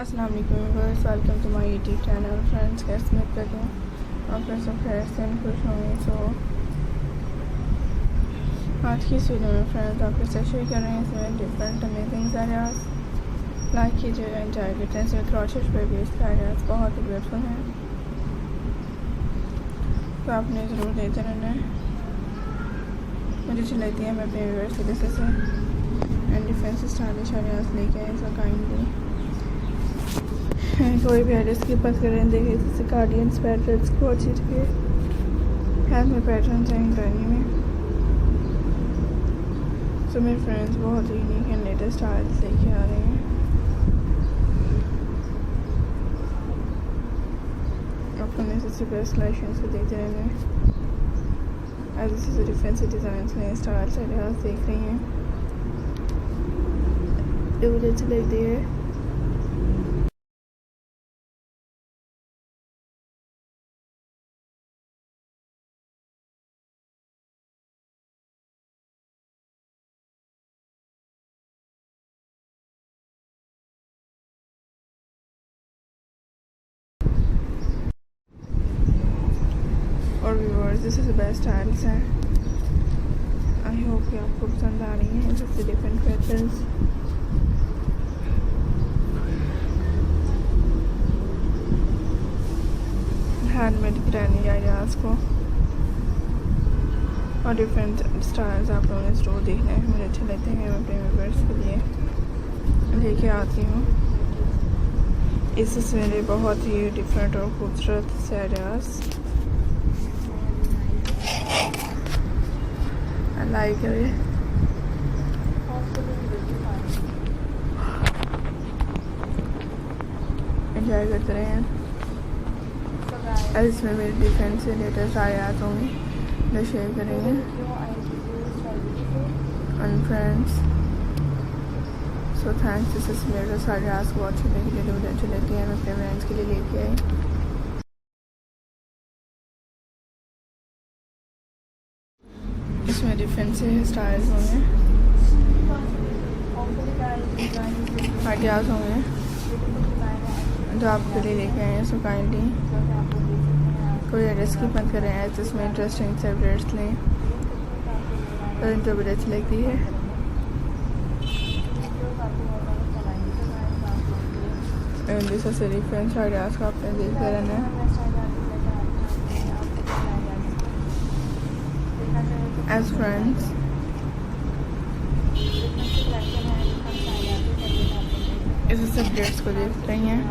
अस्सलाम वालेकुम viewers, welcome to my YouTube channel. Friends, कैसे उम्मीद करती हूँ आप लोग सब खैर से खुश होंगे। सो आज की इस वीडियो में फ्रेंड्स आपके साथ शेयर कर रहे हैं इसमें डिफरेंट अमेजिंग आइडियाज़। लाइक कीजिएगा, एंजॉय करते हैं। इसमें क्रॉचेट पे बेस्ड आइडियाज़ बहुत ही ब्यूटीफुल हैं, तो आपने ज़रूर देते रहना है। मुझे अच्छी लगती है, मैं अपने व्यूअर्स के लिए से एंड डिफरेंट स्टाइलिश आइडियाज़ लेके आए। सो काइंडली कोई भी आइडिया की बात करें, देखिए जैसे कार्डियंस पैटर्न्स क्रॉचेट के हैंड में पैटर्न्स हैं ड्राइंग में। सो मेरे फ्रेंड्स बहुत ही यूनिक एंड लेटेस्ट स्टाइल्स लेके आ रहे हैं। आप हमें सबसे बेस्ट कलेक्शंस को देखते रहेंगे। As this is different design में स्टाइल्स आइडियाज़ देख रही हैं, ये मुझे अच्छी लगती है। और viewers, this is the best styles हैं। आई होप कि आपको पसंद आ रही हैं सबसे different patterns. Handmade granny ideas को और डिफरेंट स्टाइल्स आप लोगों ने ज़रूर देखना है, मुझे अच्छे लगते हैं। मैं अपने व्यूअर्स के लिए लेके आती हूँ इससे मेरे बहुत ही डिफरेंट और खूबसूरत से आइडियाज़। लाइक करिए, एंजॉय करते रहे हैं। इसमें मेरे डिफरेंट से लेटेस्ट आइडियाज़ होंगे जो शेयर करेंगे। And friends, so thanks, this is मेरे आइडियाज़ को अच्छे के लिए मुझे अच्छी लगती हैं, मैं अपने फ्रेंड्स के लिए लेके आई। इसमें डिफरेंट से स्टाइल्स होंगे, आइडियाज़ होंगे जो आपके लिए लेके आए हैं। सो काइंडली कोई एड्रेस की मत करें, ऐसे इसमें इंटरेस्टिंग से अपडेट्स लें तो इनको बड़ी अच्छी लगती है। जैसे डिफरेंट आइडियाज़ को आपने देखते रहना है। एज फ्रेंड्स, इस अपडेट्स को देख रही हैं।